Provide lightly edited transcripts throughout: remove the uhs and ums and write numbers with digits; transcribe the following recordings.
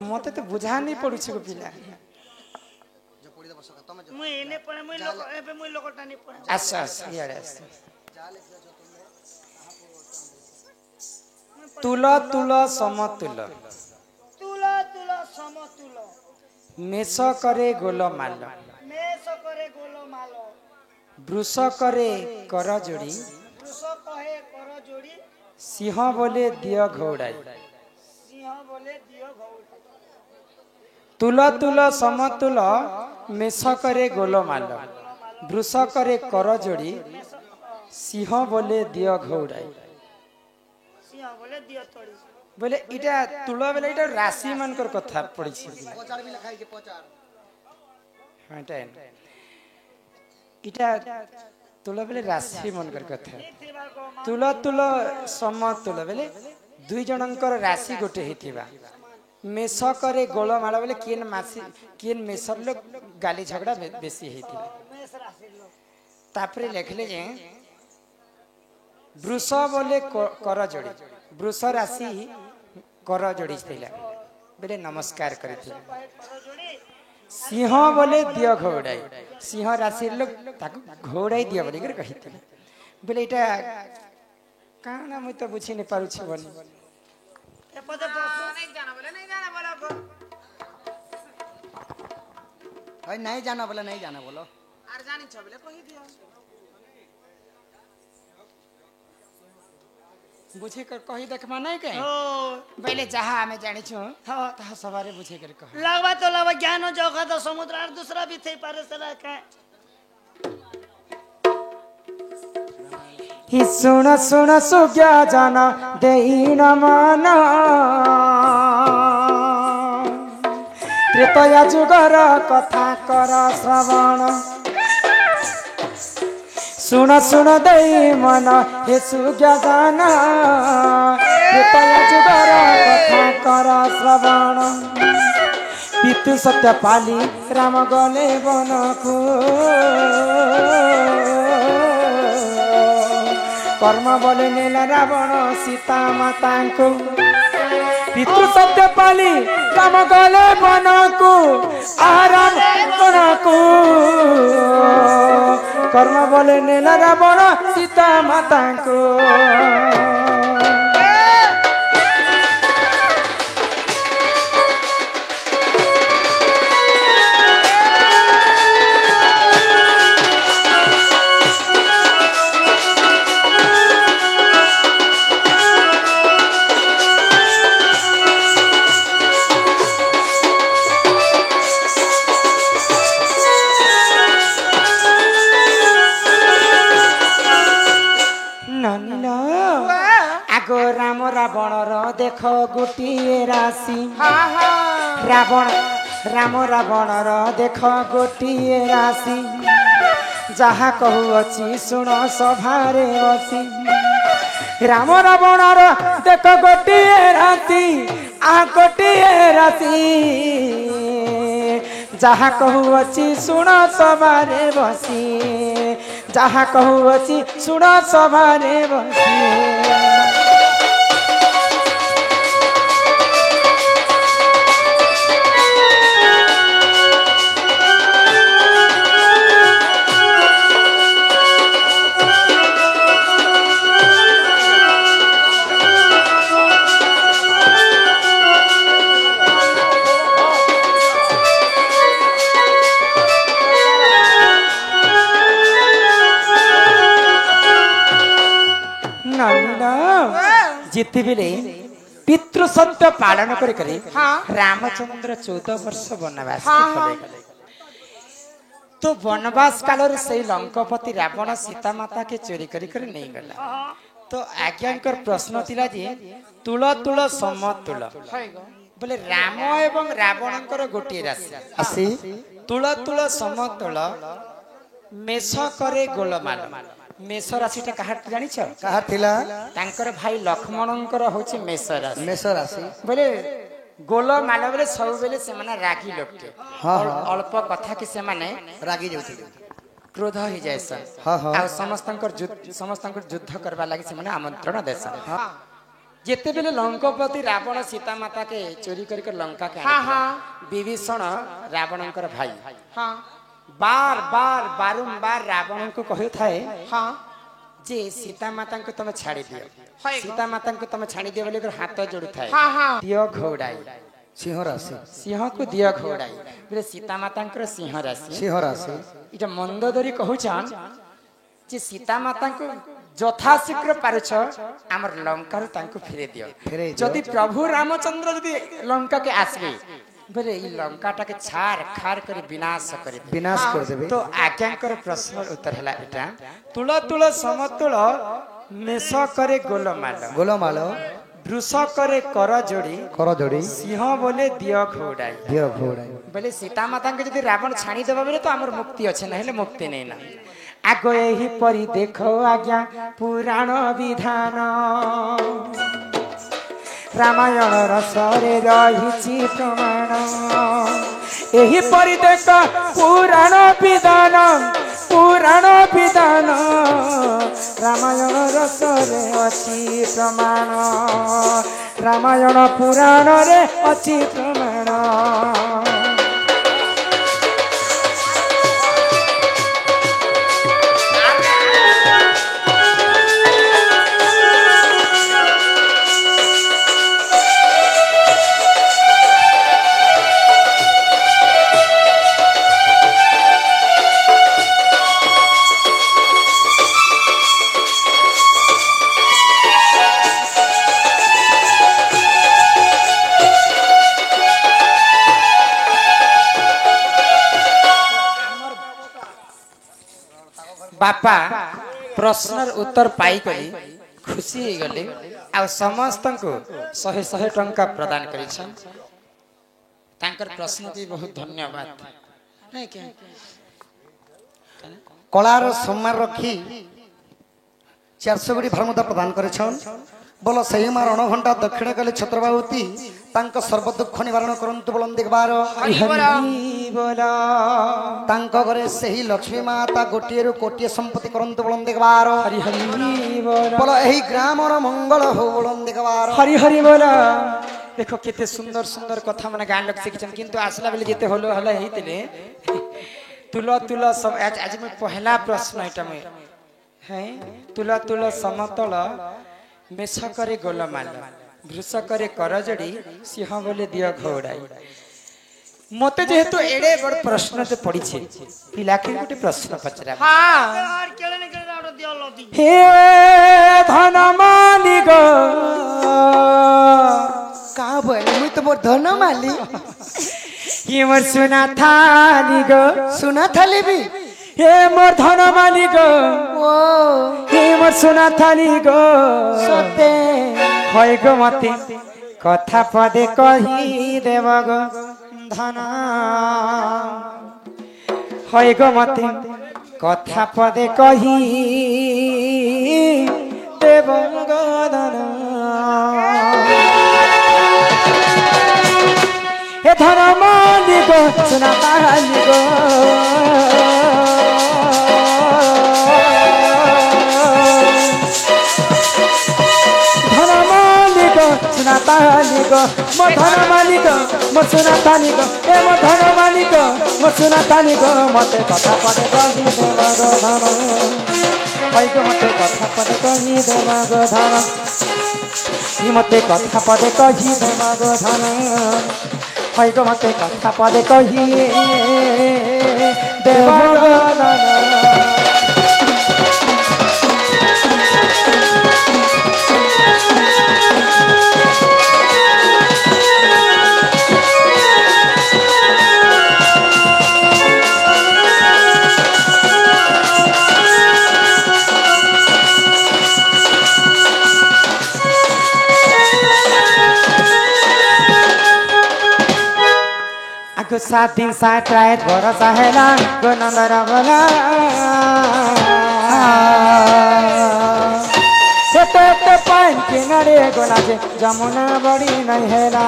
मते तो बुझा नहीं पड़ू छे पिला मुई इने पड़े मुई लोक एबे मुई लोकटा नहीं पड़े अच्छा इयाड़े तुल तुल समतुल तुल तुल समतुल मेष करे गोलमाल मेष करे गोलमाल वृष करे कर जोड़ी वृष कहे कर जोड़ी सिंह बोले दिय घोड़ाई सिंह बोले दियो घोड़ा तुल तुल समतुल मेष करे गोलमाल वृष करे कर जोड़ी सिंह बोले दिय घोड़ाई सिंह बोले दियो तोड़ी बोले इटा तुल बेले इटा राशि मानकर कथा पड़ी छी पचार भी लिखाई के पचार हां इटा तुल बेले राशि मानकर कथा तुल तुल समतुल बेले दुई जनकर राशि गोटे हिथिबा मेष करे गोलमाल बेले केन मासी केन मेषर लोग गाली झगड़ा बेसी हिथिबा मेष राशि लो तापरे लिखले जे वृष बोले कर जोड़ी वृष राशि कर जोड़ी थिला बेले नमस्कार करथिला कहे कर जोड़ी सिंह बोले दिय घोड़ाई सिंह राशि लोग ताको घोड़ाई दिय बोली कर कहिथिला बेले इटा काना म त बुझि नै पारु छी बनी ए पदे बस नहीं जाना बोला नहीं जाना बोलो आर जानि छ बोले कहि दियो बुझे कर कहि देखमा नै के हो पहले जहां हमें जानि छु हां ता सवारे बुझे कर कह लगवा तो लगवा ज्ञान जगह तो समुद्र और दूसरा भी थे पारे से का हि सुन सुन सुज्ञा जाना देई न माना त्रेतया जुगर कथा कर श्रवण सुन सुन देई मन हे सुज्ञा जाना त्रेतया जुगर कथा कर श्रवण पितु सत्य पाली राम गले बनकु कर्म बोले नेला रावण सीता माता को पितृ सत्य पाली काम गले बनकु आराम बनकु कर्म बोले नेला रावण सीता माता को आगो राम रावण देख गोटिए राशि रावण राम रावण देख गोटिए राशि जहा कहूअछि सुन सभारे बसी राम रावण देख गोटिए राशि आ गोटिए राशि जहा कहूअछि सुन सभारे बसी जहा कहूअछि सुन सभारे बसी जिते बेले पितृ सत्य पालन करे करे रामचंद्र 14 वर्ष वनवास तो वनवास काल से लंकापति रावण सीता माता के चोरी करी कर नहीं गला तो आज्ञाकर प्रश्न थिला जे तुल तुल समतुल बोले राम एवं रावणकर गोटे राशि तुल तुल समतुल मेष करे गोलमाल मेष राशिटा कहार जानि छ कहार थिला तांकर भाई लक्ष्मणंकर होछि मेष राशि बोले गोलमाल बोले सब बेले से माने रागी लोकटे अल्प कथा कि से माने रागी जाउथि क्रोध हो जाय सन आ समस्तंकर युद्ध करबा लागि से माने आमंत्रण देसन जेते बेले लंकापति रावण सीता माता के चोरी करके लंका के हाँ, हाँ। विभीषण रावणकर भाई हाँ बार बार बारंबार रावण को कहु थाए हाँ जे सीता माता को तुम छाड़ी दियो हाय गो। सीता माता को तुम छाड़ी दियो बोले हाथ जोड़ू थाए हाँ हाँ दियो घोड़ाई सिंह राशि सिंह को दियो घोड़ाई बोले सीता माता सिंह राशि सिंह राशि इटा मंदोदरी कहूछन जे सीता माता को यथाशीघ्र पारुछ आमर लंका तांको फिरे दियो फेरे दियो। जदि प्रभु रामचंद्र जदि लंका के आसबे बोले ई लंकाटा के छार खार कर विनाश कर दे विनाश कर देबे तो आज्ञाकर प्रश्न उत्तर हला एटा तुल तुल समतुल मेष करे गोलमाल गोलमाल वृष करे कर जोड़ी कर जोड़ी सिंह बोले दियो घोड़ाई दियो घोड़ा बोले सीता माता के जदि रावण छाणी देबा बोले तो हमर मुक्ति अच्छे ना हेले मुक्ति नहीं ना आगो यही परी देखो आज्ञा पुराण विधान रामायण रसरे रहिछि प्रमाण यही परी देख पुराण विधान रामायण रसरे अछि प्रमाण रामायण पुराण रे अछि प्रमाण बापा प्रश्नर उत्तर पाई करी खुशी हो गले आ समस्त को 100 टंका प्रदान करिछन तांकर प्रश्न की बहुत धन्यवाद नहीं क्या कलार सम्मान रखी 400 गुड़ी भरमुदा प्रदान करेछन बोलो सही मार 9 घंटा दक्षिण कले छत्रबाहुती तांको सर्व दुख निवारण करंतु बोलन देखबार हरि बोला बोला तांको घरे सही लक्ष्मी माता गोटिए रु कोटिए संपत्ति करंतु बोलन देखबार हरि हरि बोला बोलो एही ग्रामर मंगल हो बोलन देखबार हरि हरि बोला देखो केते सुंदर सुंदर कथा माने गान लोग शिखछन किंतु आसला बेले जेते होलो हला हेतिले तुला तुला सब आज में पहला प्रश्न एटा में है तुला तुला समतल मेष करे गोलमाल वृष करे करजड़ी सिंह बोले दियो घोड़ाई मते जेहेतु एडे बड़ प्रश्न ते पड़ी छे पिला के गोटे प्रश्न पचरा हाँ यार केले ने केले आडो दियो लदी हे धन मानी गो का बोले मुई तो मोर धन माली ये मोर सुना थानी गो सुना थाली भी हे मोर धन मानी गो ओ हे मोर सुना थानी गो सते হয় গো মতে কথা পদে কহি দেব গো ধন হয় গো মতে কথা পদে কহি দেব গো ধন হে ধন মালিক সোনা মালিক सुना तालिक मो धन मालिक मो सुना तालिक ए मो धन मालिक मो सुना तालिक मते कथा पदे कहि देव गो धन हैगो मते कथा पदे कहि देव गो धन ई मते कथा पदे कहि देव गो धन हैगो मते कथा पदे कहि देव गो धन आगो 7 दिन 7 रात भरोसा हैला गो नंदरा बोला सेते पान किनारे गोला जे जमुना बड़ी नहीं हैला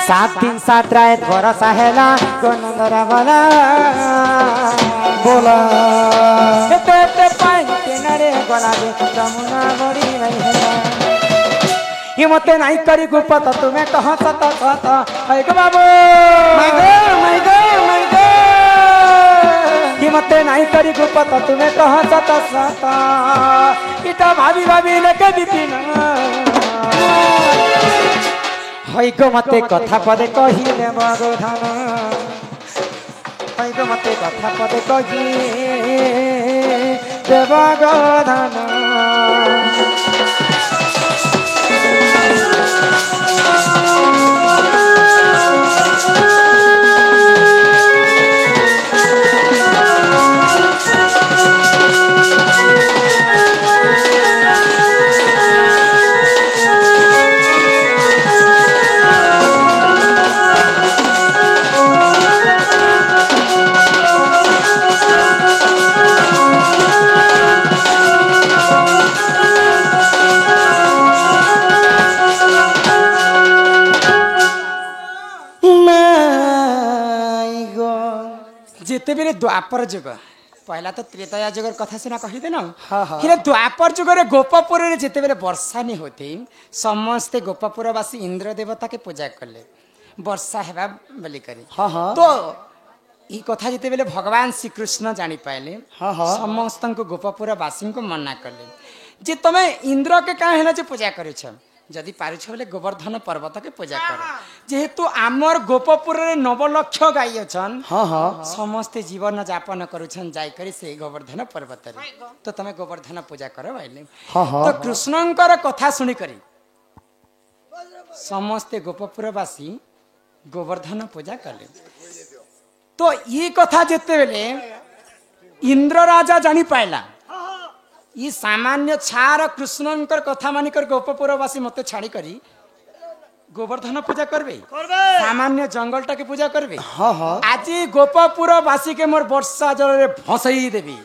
7 दिन 7 रात भरोसा हैला गो नंदरा बोला बोला सेते कला रे जमुना बड़ी नहीं है ये मते नहीं करी गुपत तुम्हें कह सत सत है गो बाबू ये मते नहीं करी गुपत तुम्हें कह सत सत इटा भाभी भाभी लेके बिपिन है गो मते कथा पदे कही देव गोधन है गो मते कथा पदे कही देव गोधन जिते बेले द्वापर जुग पहला तो त्रेतया जुगर कथा सिना कहीदे न हेले द्वापर जुगर गोपपुर रे जिते बेले वर्षा नहीं होती समस्ते गोपपुरवासी इंद्र देवता के पूजा कले वर्षा हेबा बोली करी तो ई कथा जिते बेले भगवान श्री कृष्ण जानी पाइले समस्त को गोपपुरवासी को मना कले जे तमे इंद्र के काहे हेला जे पूजा करै छ जदि पारुछ बोले गोवर्धन पर्वत के पूजा कर जेहेतु आमर गोपपुर रे 9 लाख गाई अछन समस्त जीवन यापन करूछन जाय करी से गोवर्धन पर्वत रे तो तमे गोवर्धन पूजा कर भाईले तो कृष्णंकर कथा सुनी करी समस्त गोपपुरवासी गोवर्धन पूजा कले तो ये कथा जेते बेले इंद्र राजा जानी पाइला ये सामान्य छार कृष्णंकर कथा मानिकर गोपपुरवासी मते छाड़ी करी गोवर्धन पूजा करबे सामान्य जंगल टा के पूजा करबे आज गोपपुरवासी के मोर वर्षा जल रे भसई देबी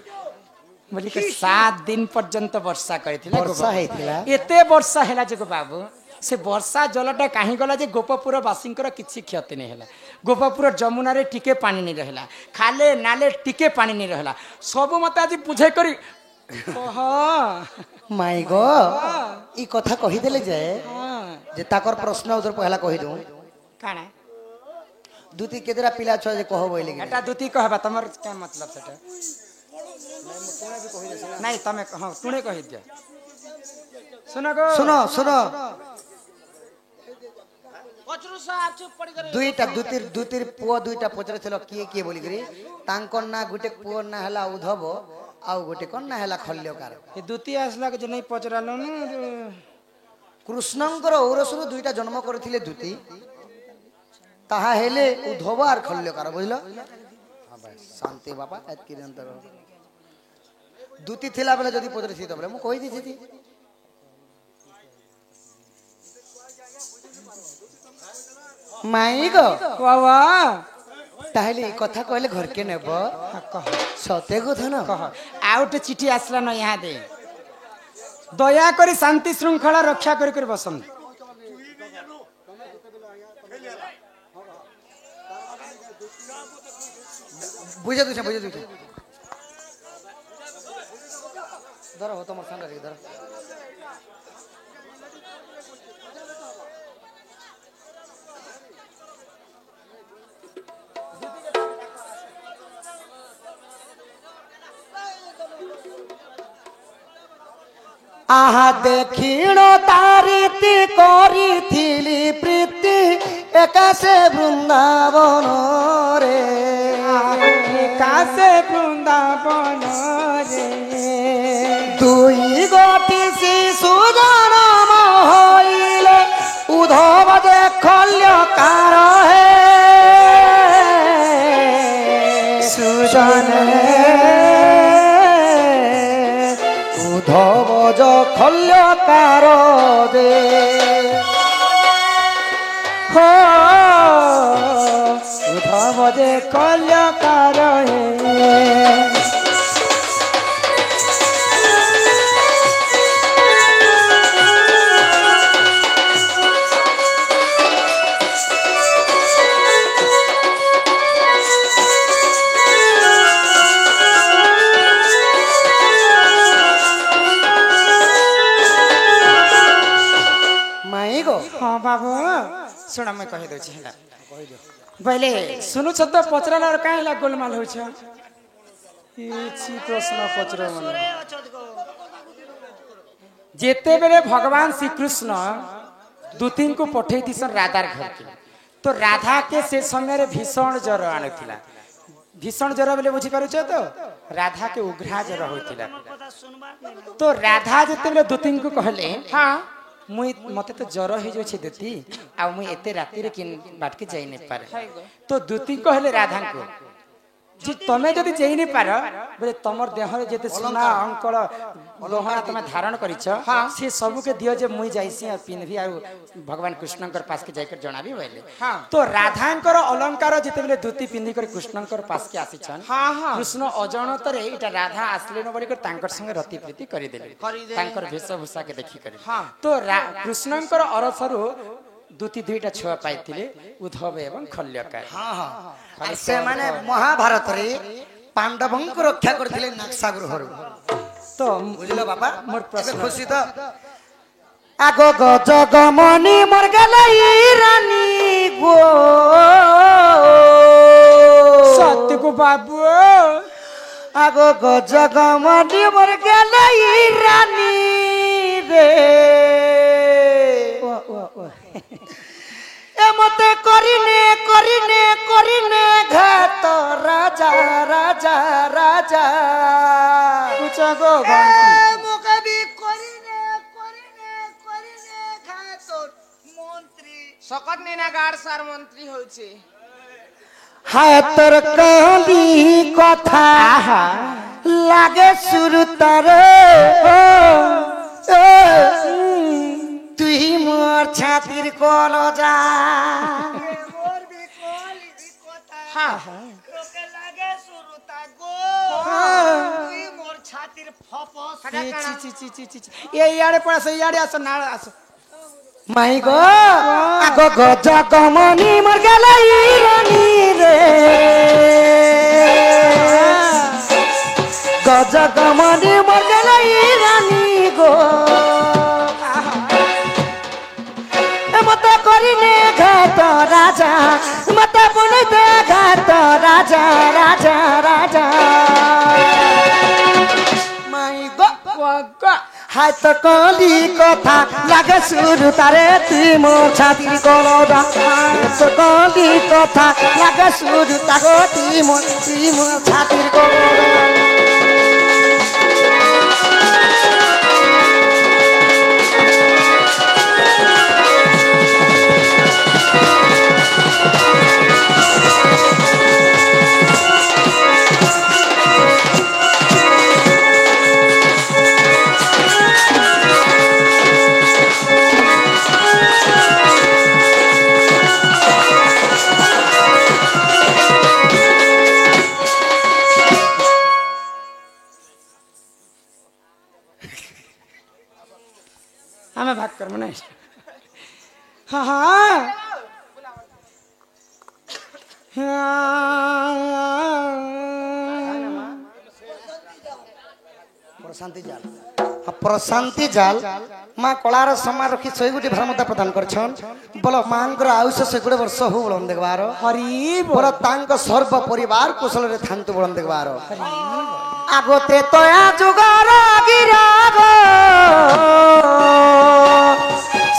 बोली के 7 दिन पर्यंत वर्षा करथिला वर्षा हेतिला एते वर्षा हेला जे गो बाबू से वर्षा जलटा काहे गला जे गोपपुरवासींकर किछि क्षति नै हैला गोपपुर जमुना रे टिके पानी नै रहला खाले नाले टिके पानी नै रहला सब मते आज बुझे करी माय गो ई कथा कहि देले जे ताकर प्रश्न उधर पहला कहि दउ काना दुती केदरा पिला छ जे कहबो एले एटा दुती कहबा तमर क्या मतलब सेटा नहीं तमे हां तुने कहि दिया सुनो गो सुनो पचरु साहब चुप पड़ी करे दुईटा दुतीर पुओ दुईटा पचरे छलो किए बोली करी तांकर ना गुटे पुओ ना हला उधब आउ गोटे कौन ना हला खल्यकार ए दुती आसला के नहीं पचरालो न कृष्णंकर औरसरु दुईटा जन्म करथिले दुती ताहा हेले उधब आर खल्यकार बुझलो हां भाई शांति बाबा एत किरंतर दुती थिला बेले जदी पचरे थी तबले मु कहि दिछि माई गो वावा ताहले कथा कहले घर के नेब कह सते कथा न कह आउट चिठी आसला न यहाँ दे दया करी शांति श्रृंखला रक्षा कर बसम बुझे तू धर हो तमर संग रे धर आहा देखिणो तारीति करिथिली प्रीति एकासे वृंदावन रे एकासे वृंदावन रे दुई गोटी शिशु जन्म होइले उधव देखल्यकार हे सुजन उधव खल्यकार दे हो उधव जे कल्यकार हे हाँ बाबू शुण मैं कहि दउछि हैला पहले सुनु छ तो पचराला और काहेला गोलमाल होछ इछि प्रश्न पचरो मन सुरे अछत गो जेते बेले भगवान श्री कृष्ण दूतिन को पठेई दिसन राधार घर के तो राधा के से समय रे भीषण ज्वर आनुथिला भीषण ज्वर बोले बुझी पारुछ तो राधा के उग्रा ज्वर होइतिला कथा सुनबा नहीं तो राधा जेते बेले दूतिन को कहले हां मुई मते तो ज्वर हे जो छे दूती आ मुई एते राती रे किन बाट के जाई नै पारे तो दूती कहले राधा को जी तमे जदि जाई नै पार बोले तमर देह रे जेते सोना अंकल गहना तमे धारण करिछ से सब के दियो जे मुई जाईसी आ पिनभी आ भगवान कृष्णकर पास के जाइकर जणाबी बोले तो राधांकर अलंकार जेते बेले धोती पिंदी कर कृष्णकर पास के आसी छन कृष्ण अजानत रे इटा राधा आसले न बड़ी कर तांकर संगे रति प्रीति करि देले तांकर वेशभूषा के देखि कर तो कृष्णकर अरसरु दूती दुईटा छुआ पाइथिले उद्धव एवं खल्यकार हाँ हाँ से माने महाभारत रे पांडवंक रक्षा करथिले नागसागर तो बुझलो बाबा मोर प्रश्न खुशी तो आगो गो जगमनी मर गेलै रानी गो सत्य को बाबू आगो गो जगमनी मर गेलै रानी रे ए मते करिने करिने करिने घात राजा राजा राजा कुछ गो घंटी मुकबी करिने करिने करिने घात मंत्री सकत नेना गाड़ सार मंत्री होइछे हाय तर काली कथा लागे सुरु तारे तुही मोर छातिर कोलो जा मोर भी कोली भी कोता रोके लागे सुरुता गो तुई मोर छातिर फपस ची ची ची ची ये याडे पड़ा से याडे आसो नाळ आसो माई गो आगो गो जगमनी मर गेलै रानी रे गो जगमनी मर गेलै रानी गो मते करिने घात राजा मते बुनते घात राजा राजा राजा माई गो हाय तो कली कथा लागे सुरु तारे तुई मोर छातिर कोलोदा तो कली कथा लागे सुरु तागो तुई मोर छातिर कोलोदा हमें भाग कर मने हाँ हाँ प्रशांति जाल माँ कलार समा रखी शहे गोटी भारमता प्रदान करछन बोल मांकर आयुष 100 वर्ष हो बोलन देखबार हरि बोल तांक सर्व परिवार कुशल रे थांतु बोलन देखबार आगोते तया जुगार गिराग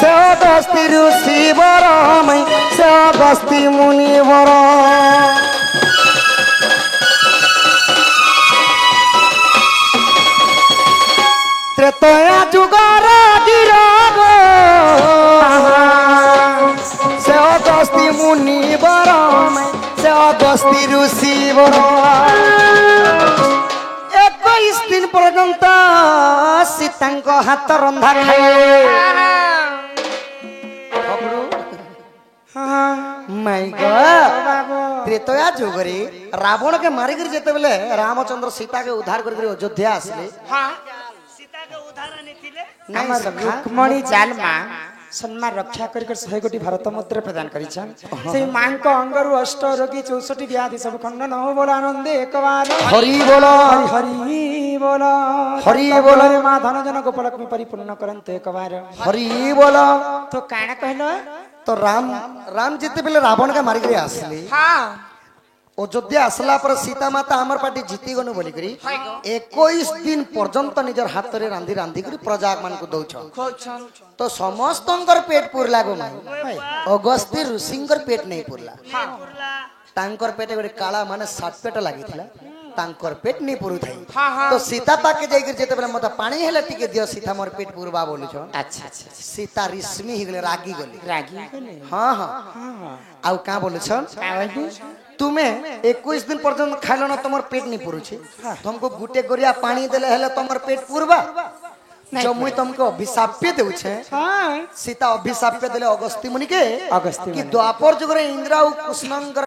से दस्ती ऋषि बरमै से दस्ती मुनि बर त्रेतया जुगार गिराग से दस्ती मुनि बरमै से दस्ती ऋषि बर 21 दिन पर्यंत सीतांक हाथ रंधा खाए माय गॉड त्रेतया जुगरे रावण के मारी कर जेते बेले रामचंद्र सीता के उद्धार कर अयोध्या आसले सीता के उदाहरण थिले हमर रुक्मणी जाल मां सम्मान रक्षा कर 100 कोटी भारत मुद्रा प्रदान करिछन से मां को अंगरु अष्ट रोगी 64 व्याधि सब खंडन हो बोल आनंद एक बार हरि बोलो हरि बोल हरि बोल रे मां धन जन गोपलक्ष्मी परिपूर्ण करंत एक बार हरि बोलो तो काना कहलो तो राम जिते बेले रावण के मारी आसली हाँ अयोध्या आसला पर सीता माता हमर पार्टी जीती गनु बोली करी 21 दिन पर्यंत निजर हाथ रे रांधी रांधी करी प्रजा मान को दउछ खोजन तो समस्तंकर पेट पुरला गो माई अगस्ती ऋषिंकर पेट नहीं पुरला तांकर पेटे गोटे काला माने सात पेट लागिथिला तांकर पेट नहीं पुरु थाई तो सीता पाके जाई कर जेते बेले मत पानी हेले टिके दियो सीता मोर पेट पुरबा बोलु छ अच्छा अच्छा सीता रिश्मी ही गेले रागी गली रागी गले हां हां आउ का बोलु छ तुम्हें 21 दिन पर्यंत खाइल न तुमर पेट नहीं पुरुछि तुमको गुटे गोरिया पानी देले हेले तुमर पेट पुरबा जो मुई तुमको अभिशाप्य देउ छे हां सीता अभिशाप्य देले अगस्ती मुनि के अगस्ती कि द्वापर जुग रे इंद्र और कृष्णंकर